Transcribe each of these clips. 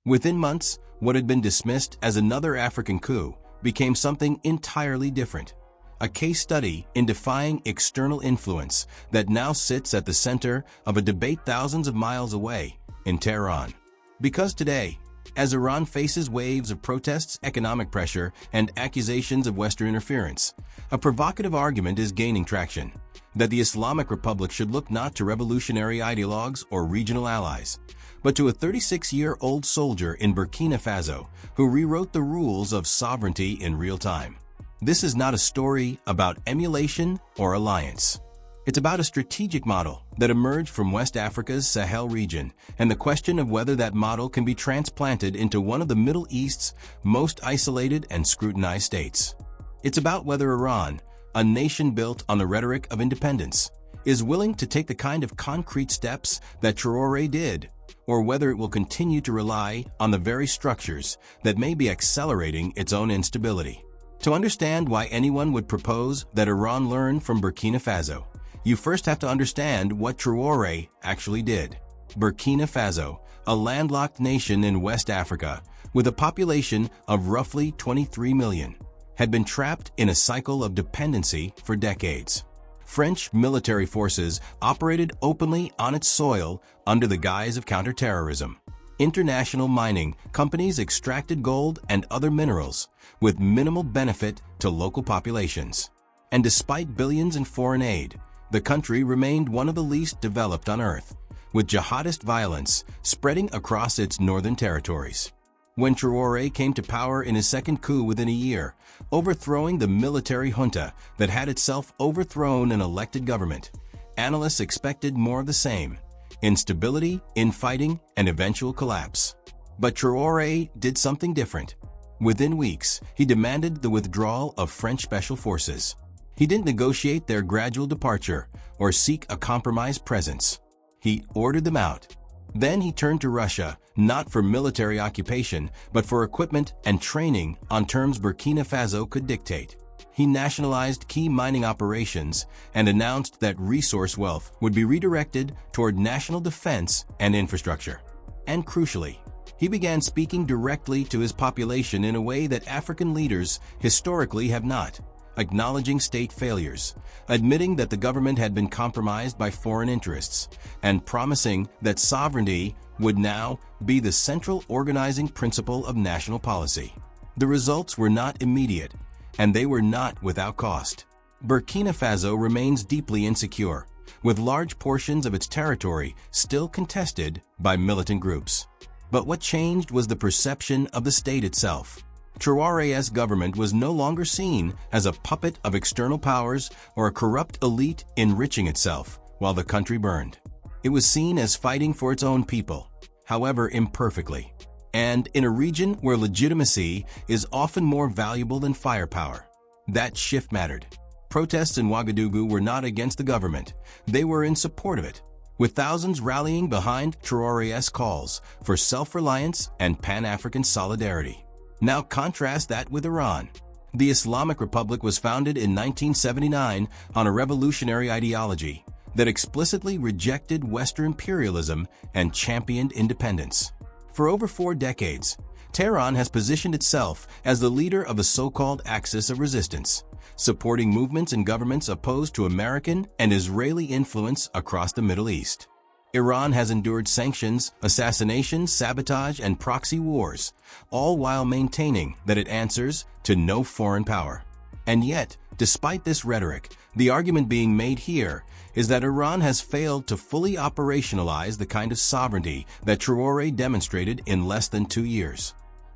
Within months, what had been dismissed as another African coup became something entirely different. A case study in defying external influence that now sits at the center of a debate thousands of miles away in Tehran. Because today, as Iran faces waves of protests, economic pressure, and accusations of Western interference, a provocative argument is gaining traction that the Islamic Republic should look not to revolutionary ideologues or regional allies, but to a 36-year-old soldier in Burkina Faso who rewrote the rules of sovereignty in real time. This is not a story about emulation or alliance. It's about a strategic model that emerged from West Africa's Sahel region and the question of whether that model can be transplanted into one of the Middle East's most isolated and scrutinized states. It's about whether Iran, a nation built on the rhetoric of independence, is willing to take the kind of concrete steps that Traore did, or whether it will continue to rely on the very structures that may be accelerating its own instability. To understand why anyone would propose that Iran learn from Burkina Faso, you first have to understand what Traore actually did. Burkina Faso, a landlocked nation in West Africa with a population of roughly 23 million, had been trapped in a cycle of dependency for decades. French military forces operated openly on its soil under the guise of counterterrorism. International mining companies extracted gold and other minerals with minimal benefit to local populations. And despite billions in foreign aid, the country remained one of the least developed on Earth, with jihadist violence spreading across its northern territories. When Traore came to power in his second coup within a year, overthrowing the military junta that had itself overthrown an elected government, analysts expected more of the same: instability, infighting, and eventual collapse. But Traore did something different. Within weeks, he demanded the withdrawal of French special forces. He didn't negotiate their gradual departure or seek a compromised presence. He ordered them out. Then he turned to Russia, not for military occupation, but for equipment and training on terms Burkina Faso could dictate. He nationalized key mining operations and announced that resource wealth would be redirected toward national defense and infrastructure. And crucially, he began speaking directly to his population in a way that African leaders historically have not, acknowledging state failures, admitting that the government had been compromised by foreign interests, and promising that sovereignty would now be the central organizing principle of national policy. The results were not immediate, and they were not without cost. Burkina Faso remains deeply insecure, with large portions of its territory still contested by militant groups. But what changed was the perception of the state itself. Traore's government was no longer seen as a puppet of external powers or a corrupt elite enriching itself while the country burned. It was seen as fighting for its own people, however imperfectly, and in a region where legitimacy is often more valuable than firepower. That shift mattered. Protests in Ouagadougou were not against the government, they were in support of it, with thousands rallying behind Traore's calls for self-reliance and Pan-African solidarity. Now contrast that with Iran. The Islamic Republic was founded in 1979 on a revolutionary ideology that explicitly rejected Western imperialism and championed independence. For over 4 decades, Tehran has positioned itself as the leader of the so-called axis of resistance, supporting movements and governments opposed to American and Israeli influence across the Middle East. Iran has endured sanctions, assassinations, sabotage, and proxy wars, all while maintaining that it answers to no foreign power. And yet, despite this rhetoric, the argument being made here is that Iran has failed to fully operationalize the kind of sovereignty that Traore demonstrated in less than 2 years.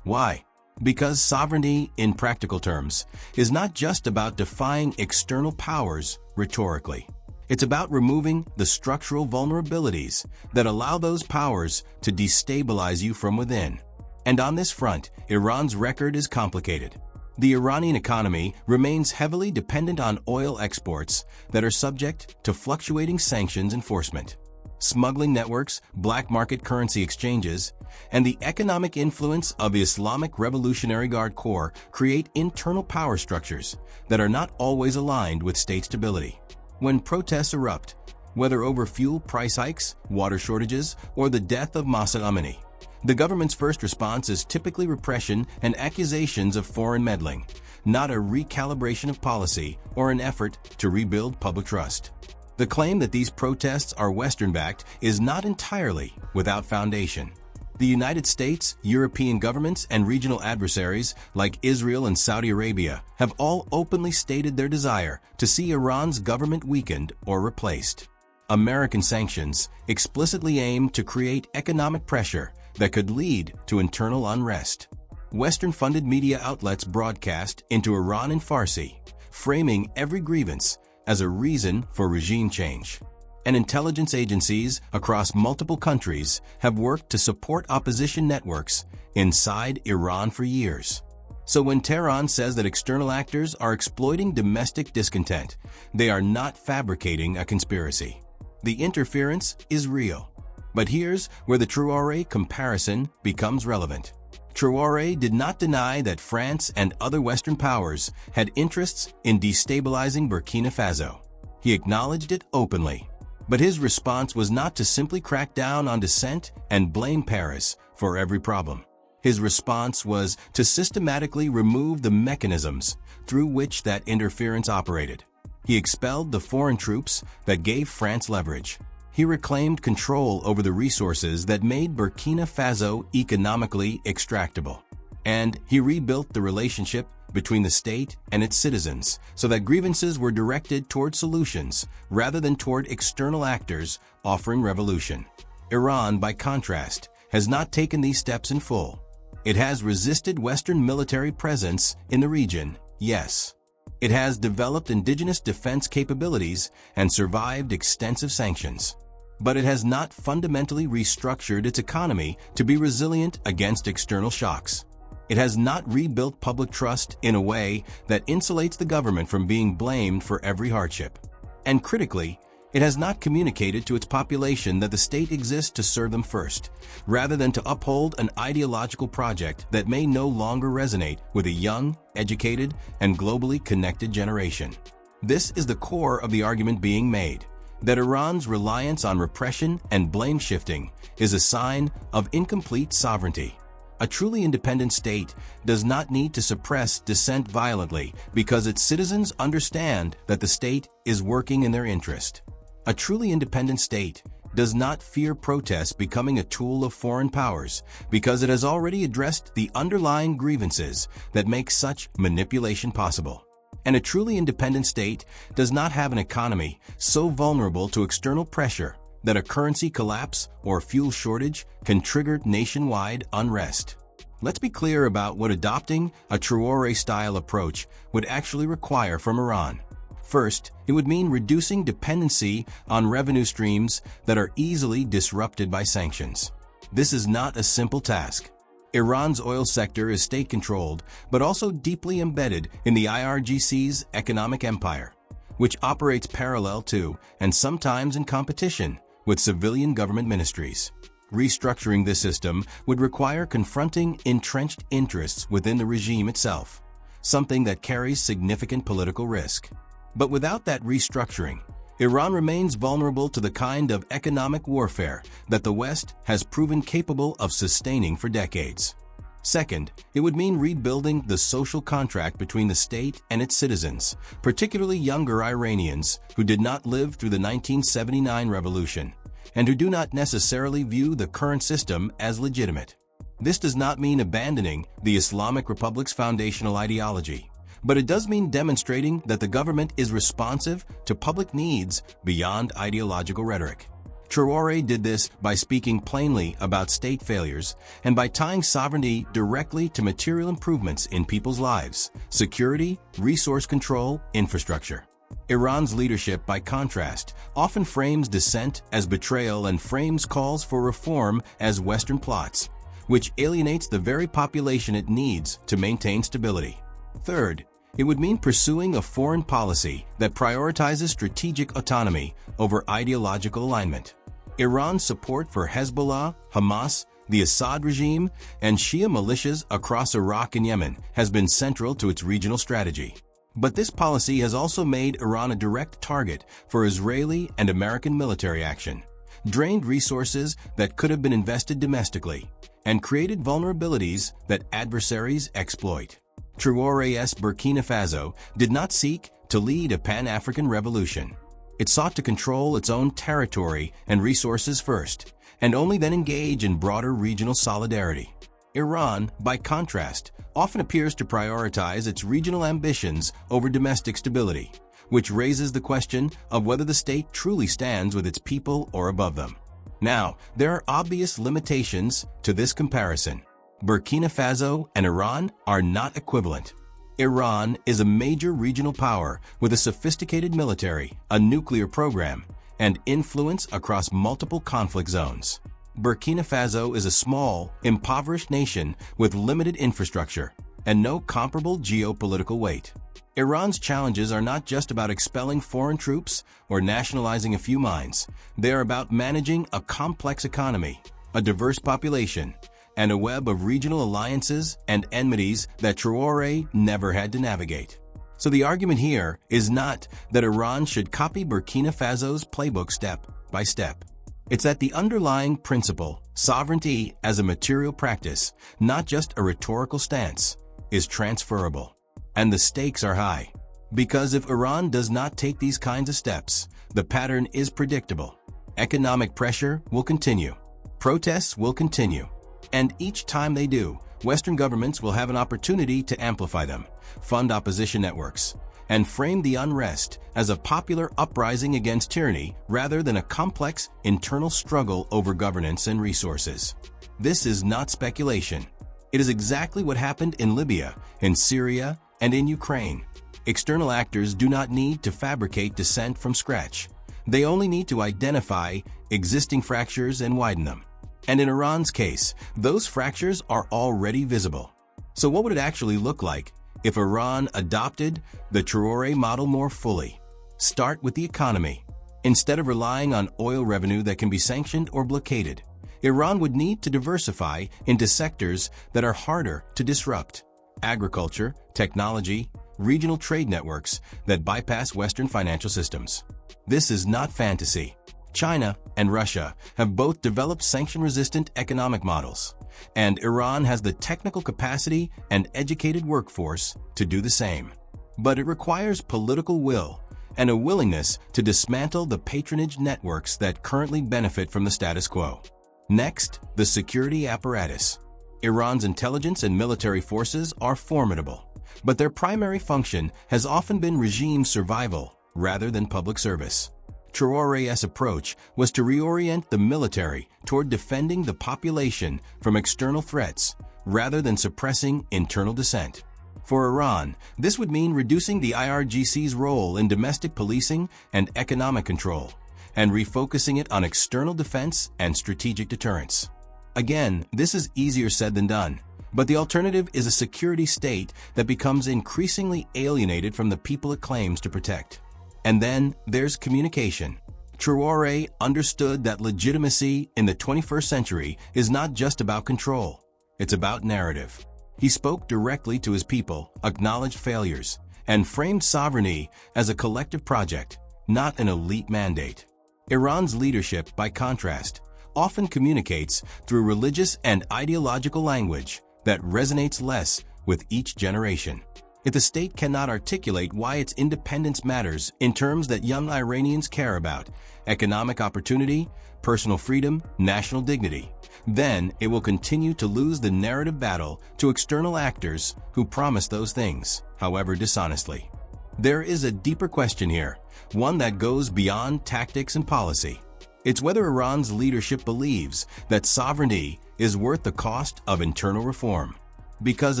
Why? Because sovereignty, in practical terms, is not just about defying external powers rhetorically. It's about removing the structural vulnerabilities that allow those powers to destabilize you from within. And on this front, Iran's record is complicated. The Iranian economy remains heavily dependent on oil exports that are subject to fluctuating sanctions enforcement. Smuggling networks, black market currency exchanges, and the economic influence of the Islamic Revolutionary Guard Corps create internal power structures that are not always aligned with state stability. When protests erupt, whether over fuel price hikes, water shortages, or the death of Masa Amini, The government's first response is typically repression and accusations of foreign meddling, not a recalibration of policy or an effort to rebuild public trust. The claim that these protests are Western-backed is not entirely without foundation. The United States, European governments, and regional adversaries like Israel and Saudi Arabia have all openly stated their desire to see Iran's government weakened or replaced. American sanctions explicitly aim to create economic pressure that could lead to internal unrest. Western-funded media outlets broadcast into Iran in Farsi, framing every grievance as a reason for regime change. And intelligence agencies across multiple countries have worked to support opposition networks inside Iran for years. So when Tehran says that external actors are exploiting domestic discontent, they are not fabricating a conspiracy. The interference is real. But here's where the Traore comparison becomes relevant. Traore did not deny that France and other Western powers had interests in destabilizing Burkina Faso. He acknowledged it openly. But his response was not to simply crack down on dissent and blame Paris for every problem. His response was to systematically remove the mechanisms through which that interference operated. He expelled the foreign troops that gave France leverage. He reclaimed control over the resources that made Burkina Faso economically extractable. And he rebuilt the relationship between the state and its citizens so that grievances were directed toward solutions rather than toward external actors offering revolution. Iran, by contrast, has not taken these steps in full. It has resisted Western military presence in the region, yes. It has developed indigenous defense capabilities and survived extensive sanctions. But it has not fundamentally restructured its economy to be resilient against external shocks. It has not rebuilt public trust in a way that insulates the government from being blamed for every hardship. And critically, it has not communicated to its population that the state exists to serve them first, rather than to uphold an ideological project that may no longer resonate with a young, educated, and globally connected generation. This is the core of the argument being made, that Iran's reliance on repression and blame shifting is a sign of incomplete sovereignty. A truly independent state does not need to suppress dissent violently because its citizens understand that the state is working in their interest. A truly independent state does not fear protests becoming a tool of foreign powers because it has already addressed the underlying grievances that make such manipulation possible. And a truly independent state does not have an economy so vulnerable to external pressure that a currency collapse or fuel shortage can trigger nationwide unrest. Let's be clear about what adopting a Traore-style approach would actually require from Iran. First, it would mean reducing dependency on revenue streams that are easily disrupted by sanctions. This is not a simple task. Iran's oil sector is state-controlled, but also deeply embedded in the IRGC's economic empire, which operates parallel to, and sometimes in competition, with civilian government ministries. Restructuring this system would require confronting entrenched interests within the regime itself, something that carries significant political risk. But without that restructuring, Iran remains vulnerable to the kind of economic warfare that the West has proven capable of sustaining for decades. Second, it would mean rebuilding the social contract between the state and its citizens, particularly younger Iranians who did not live through the 1979 revolution and who do not necessarily view the current system as legitimate. This does not mean abandoning the Islamic Republic's foundational ideology, but it does mean demonstrating that the government is responsive to public needs beyond ideological rhetoric. Traore did this by speaking plainly about state failures and by tying sovereignty directly to material improvements in people's lives, security, resource control, infrastructure. Iran's leadership, by contrast, often frames dissent as betrayal and frames calls for reform as Western plots, which alienates the very population it needs to maintain stability. Third, it would mean pursuing a foreign policy that prioritizes strategic autonomy over ideological alignment. Iran's support for Hezbollah, Hamas, the Assad regime, and Shia militias across Iraq and Yemen has been central to its regional strategy. But this policy has also made Iran a direct target for Israeli and American military action, drained resources that could have been invested domestically, and created vulnerabilities that adversaries exploit. Traoré's Burkina Faso did not seek to lead a Pan-African revolution. It sought to control its own territory and resources first, and only then engage in broader regional solidarity. Iran, by contrast, often appears to prioritize its regional ambitions over domestic stability, which raises the question of whether the state truly stands with its people or above them. Now, there are obvious limitations to this comparison. Burkina Faso and Iran are not equivalent. Iran is a major regional power with a sophisticated military, a nuclear program, and influence across multiple conflict zones. Burkina Faso is a small, impoverished nation with limited infrastructure and no comparable geopolitical weight. Iran's challenges are not just about expelling foreign troops or nationalizing a few mines. They are about managing a complex economy, a diverse population, and a web of regional alliances and enmities that Traore never had to navigate. So the argument here is not that Iran should copy Burkina Faso's playbook step by step. It's that the underlying principle, sovereignty as a material practice, not just a rhetorical stance, is transferable. And the stakes are high. Because if Iran does not take these kinds of steps, the pattern is predictable. Economic pressure will continue. Protests will continue. And each time they do, Western governments will have an opportunity to amplify them, fund opposition networks, and frame the unrest as a popular uprising against tyranny rather than a complex internal struggle over governance and resources. This is not speculation. It is exactly what happened in Libya, in Syria, and in Ukraine. External actors do not need to fabricate dissent from scratch. They only need to identify existing fractures and widen them. And in Iran's case, those fractures are already visible. So what would it actually look like if Iran adopted the Traore model more fully? Start with the economy. Instead of relying on oil revenue that can be sanctioned or blockaded, Iran would need to diversify into sectors that are harder to disrupt: agriculture, technology, regional trade networks that bypass Western financial systems. This is not fantasy. China and Russia have both developed sanction-resistant economic models, and Iran has the technical capacity and educated workforce to do the same. But it requires political will and a willingness to dismantle the patronage networks that currently benefit from the status quo. Next, the security apparatus. Iran's intelligence and military forces are formidable, but their primary function has often been regime survival rather than public service. Traoré's approach was to reorient the military toward defending the population from external threats rather than suppressing internal dissent. For Iran, this would mean reducing the IRGC's role in domestic policing and economic control, and refocusing it on external defense and strategic deterrence. Again, this is easier said than done, but the alternative is a security state that becomes increasingly alienated from the people it claims to protect. And then there's communication. Traoré understood that legitimacy in the 21st century is not just about control, it's about narrative. He spoke directly to his people, acknowledged failures, and framed sovereignty as a collective project, not an elite mandate. Iran's leadership, by contrast, often communicates through religious and ideological language that resonates less with each generation. If the state cannot articulate why its independence matters in terms that young Iranians care about, economic opportunity, personal freedom, national dignity, then it will continue to lose the narrative battle to external actors who promise those things, however dishonestly. There is a deeper question here, one that goes beyond tactics and policy. It's whether Iran's leadership believes that sovereignty is worth the cost of internal reform. Because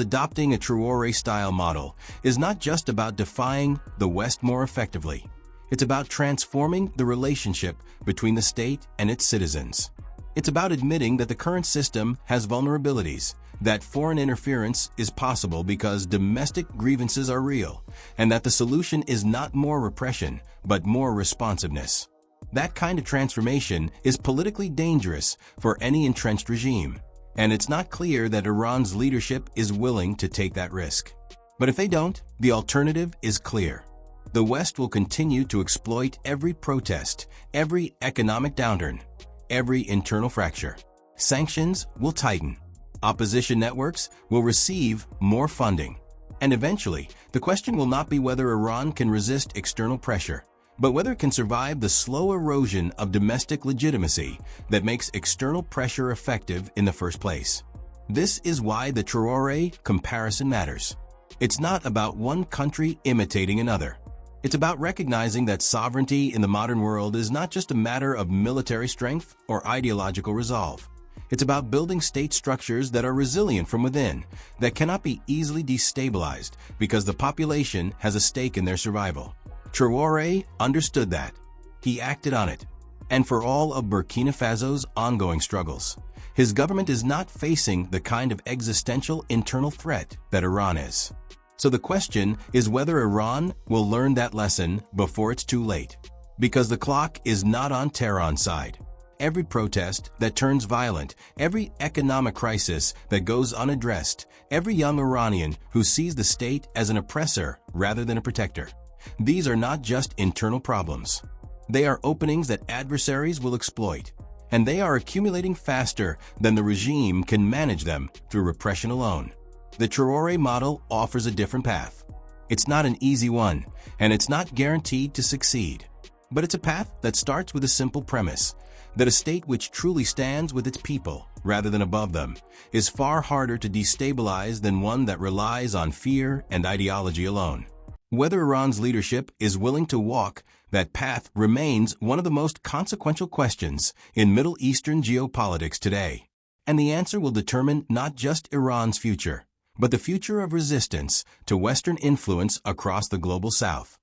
adopting a Traoré-style model is not just about defying the West more effectively. It's about transforming the relationship between the state and its citizens. It's about admitting that the current system has vulnerabilities, that foreign interference is possible because domestic grievances are real, and that the solution is not more repression, but more responsiveness. That kind of transformation is politically dangerous for any entrenched regime. And it's not clear that Iran's leadership is willing to take that risk. But if they don't, the alternative is clear. The West will continue to exploit every protest, every economic downturn, every internal fracture. Sanctions will tighten. Opposition networks will receive more funding. And eventually, the question will not be whether Iran can resist external pressure, but whether it can survive the slow erosion of domestic legitimacy that makes external pressure effective in the first place. This is why the Traore comparison matters. It's not about one country imitating another. It's about recognizing that sovereignty in the modern world is not just a matter of military strength or ideological resolve. It's about building state structures that are resilient from within, that cannot be easily destabilized because the population has a stake in their survival. Traore understood that. He acted on it. And for all of Burkina Faso's ongoing struggles, his government is not facing the kind of existential internal threat that Iran is. So the question is whether Iran will learn that lesson before it's too late. Because the clock is not on Tehran's side. Every protest that turns violent, every economic crisis that goes unaddressed, every young Iranian who sees the state as an oppressor rather than a protector. These are not just internal problems. They are openings that adversaries will exploit, and they are accumulating faster than the regime can manage them through repression alone. The Traore model offers a different path. It's not an easy one, and it's not guaranteed to succeed. But it's a path that starts with a simple premise, that a state which truly stands with its people, rather than above them, is far harder to destabilize than one that relies on fear and ideology alone. Whether Iran's leadership is willing to walk that path remains one of the most consequential questions in Middle Eastern geopolitics today. And the answer will determine not just Iran's future, but the future of resistance to Western influence across the global South.